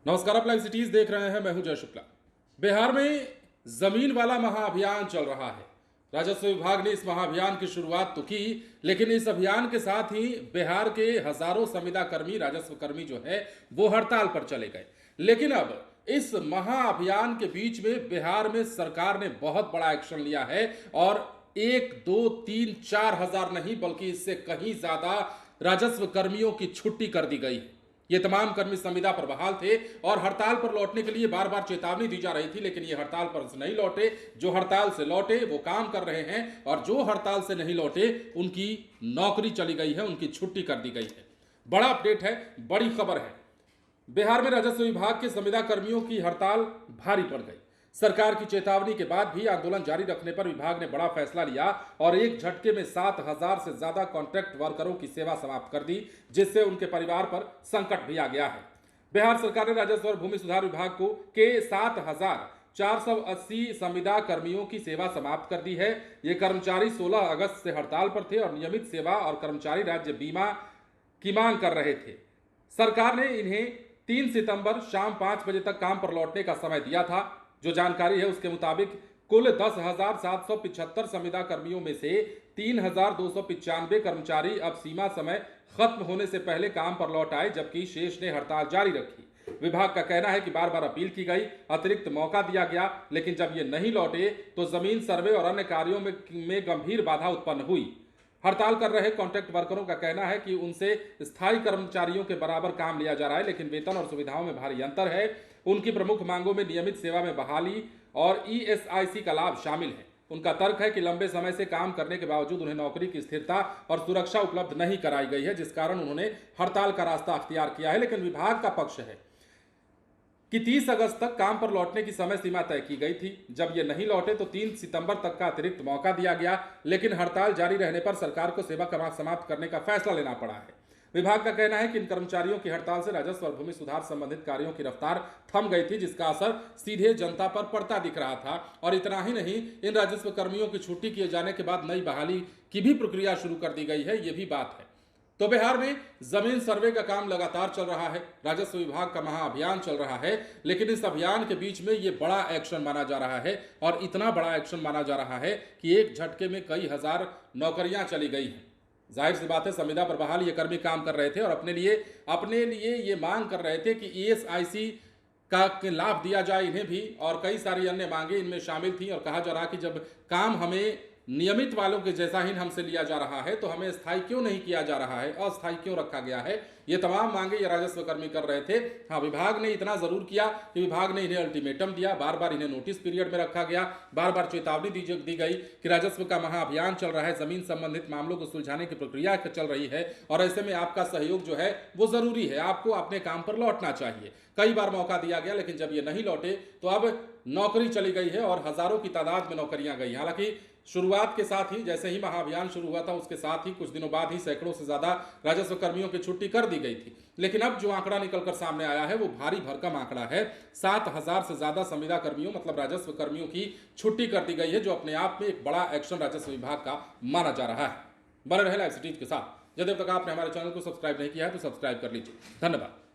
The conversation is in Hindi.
नमस्कार, आप लाइव सिटीज देख रहे हैं। मैं हूं जय शुक्ला। बिहार में जमीन वाला महाअभियान चल रहा है। राजस्व विभाग ने इस महाअभियान की शुरुआत तो की, लेकिन इस अभियान के साथ ही बिहार के हजारों संविदा कर्मी, राजस्व कर्मी जो है वो हड़ताल पर चले गए। लेकिन अब इस महाअभियान के बीच में बिहार में सरकार ने बहुत बड़ा एक्शन लिया है और 1, 2, 3, 4 हजार नहीं बल्कि इससे कहीं ज्यादा राजस्व कर्मियों की छुट्टी कर दी गई है। ये तमाम कर्मी संविदा पर बहाल थे और हड़ताल पर लौटने के लिए बार बार चेतावनी दी जा रही थी, लेकिन ये हड़ताल पर नहीं लौटे। जो हड़ताल से लौटे वो काम कर रहे हैं और जो हड़ताल से नहीं लौटे उनकी नौकरी चली गई है, उनकी छुट्टी कर दी गई है। बड़ा अपडेट है, बड़ी खबर है। बिहार में राजस्व विभाग के संविदा कर्मियों की हड़ताल भारी पड़ गई। सरकार की चेतावनी के बाद भी आंदोलन जारी रखने पर विभाग ने बड़ा फैसला लिया और एक झटके में 7,000 से ज्यादा कॉन्ट्रैक्ट वर्करों की सेवा समाप्त कर दी, जिससे उनके परिवार पर संकट भी आ गया है। बिहार सरकार ने राजस्व और भूमि सुधार विभाग को के 7,480 संविदा कर्मियों की सेवा समाप्त कर दी है। ये कर्मचारी 16 अगस्त से हड़ताल पर थे और नियमित सेवा और कर्मचारी राज्य बीमा की मांग कर रहे थे। सरकार ने इन्हें 3 सितंबर शाम 5 बजे तक काम पर लौटने का समय दिया था। जो जानकारी है उसके मुताबिक कुल 10,775 संविदा कर्मियों में से 3,295 कर्मचारी अब सीमा समय खत्म होने से पहले काम पर लौट आए, जबकि शेष ने हड़ताल जारी रखी। विभाग का कहना है कि बार बार अपील की गई, अतिरिक्त मौका दिया गया, लेकिन जब ये नहीं लौटे तो जमीन सर्वे और अन्य कार्यों में गंभीर बाधा उत्पन्न हुई। हड़ताल कर रहे कॉन्ट्रैक्ट वर्करों का कहना है कि उनसे स्थायी कर्मचारियों के बराबर काम लिया जा रहा है, लेकिन वेतन और सुविधाओं में भारी अंतर है। उनकी प्रमुख मांगों में नियमित सेवा में बहाली और ESIC का लाभ शामिल है। उनका तर्क है कि लंबे समय से काम करने के बावजूद उन्हें नौकरी की स्थिरता और सुरक्षा उपलब्ध नहीं कराई गई है, जिस कारण उन्होंने हड़ताल का रास्ता अख्तियार किया है। लेकिन विभाग का पक्ष है कि 30 अगस्त तक काम पर लौटने की समय सीमा तय की गई थी। जब ये नहीं लौटे तो 3 सितंबर तक का अतिरिक्त मौका दिया गया, लेकिन हड़ताल जारी रहने पर सरकार को सेवा समाप्त करने का फैसला लेना पड़ा है। विभाग का कहना है कि इन कर्मचारियों की हड़ताल से राजस्व और भूमि सुधार संबंधित कार्यों की रफ्तार थम गई थी, जिसका असर सीधे जनता पर पड़ता दिख रहा था। और इतना ही नहीं, इन राजस्व कर्मियों की छुट्टी किए जाने के बाद नई बहाली की भी प्रक्रिया शुरू कर दी गई है, ये भी बात है। तो बिहार में जमीन सर्वे का काम लगातार चल रहा है, राजस्व विभाग का महाअभियान चल रहा है, लेकिन इस अभियान के बीच में ये बड़ा एक्शन माना जा रहा है और इतना बड़ा एक्शन माना जा रहा है कि एक झटके में कई हजार नौकरियां चली गई हैं। जाहिर सी बात है, संविदा पर बहाल ये कर्मी काम कर रहे थे और अपने लिए ये मांग कर रहे थे कि ESIC का लाभ दिया जाए इन्हें भी, और कई सारी अन्य मांगे इनमें शामिल थी। और कहा जा रहा कि जब काम हमें नियमित वालों के जैसा ही हमसे लिया जा रहा है तो हमें स्थायी क्यों नहीं किया जा रहा है, अस्थायी क्यों रखा गया है। ये तमाम मांगे ये राजस्व कर्मी कर रहे थे। हाँ, विभाग ने इतना जरूर किया कि विभाग ने इन्हें अल्टीमेटम दिया, बार बार इन्हें नोटिस पीरियड में रखा गया, बार बार चेतावनी दी गई कि राजस्व का महाअभियान चल रहा है, जमीन संबंधित मामलों को सुलझाने की प्रक्रिया चल रही है और ऐसे में आपका सहयोग जो है वो जरूरी है, आपको अपने काम पर लौटना चाहिए। कई बार मौका दिया गया, लेकिन जब ये नहीं लौटे तो अब नौकरी चली गई है और हजारों की तादाद में नौकरियां गई। हालांकि शुरुआत के साथ ही, जैसे ही महाअभियान शुरू हुआ था उसके साथ ही कुछ दिनों बाद ही सैकड़ों से ज्यादा राजस्व कर्मियों की छुट्टी कर दी गई थी। लेकिन अब जो आंकड़ा निकलकर सामने आया है वो भारी भरकम आंकड़ा है। 7,000 से ज्यादा संविदा कर्मियों मतलब राजस्व कर्मियों की छुट्टी कर दी गई है, जो अपने आप में एक बड़ा एक्शन राजस्व विभाग का माना जा रहा है। बने रहे लाइव सिटीज के साथ। यदि अब तक आपने हमारे चैनल को सब्सक्राइब नहीं किया है तो सब्सक्राइब कर लीजिए। धन्यवाद।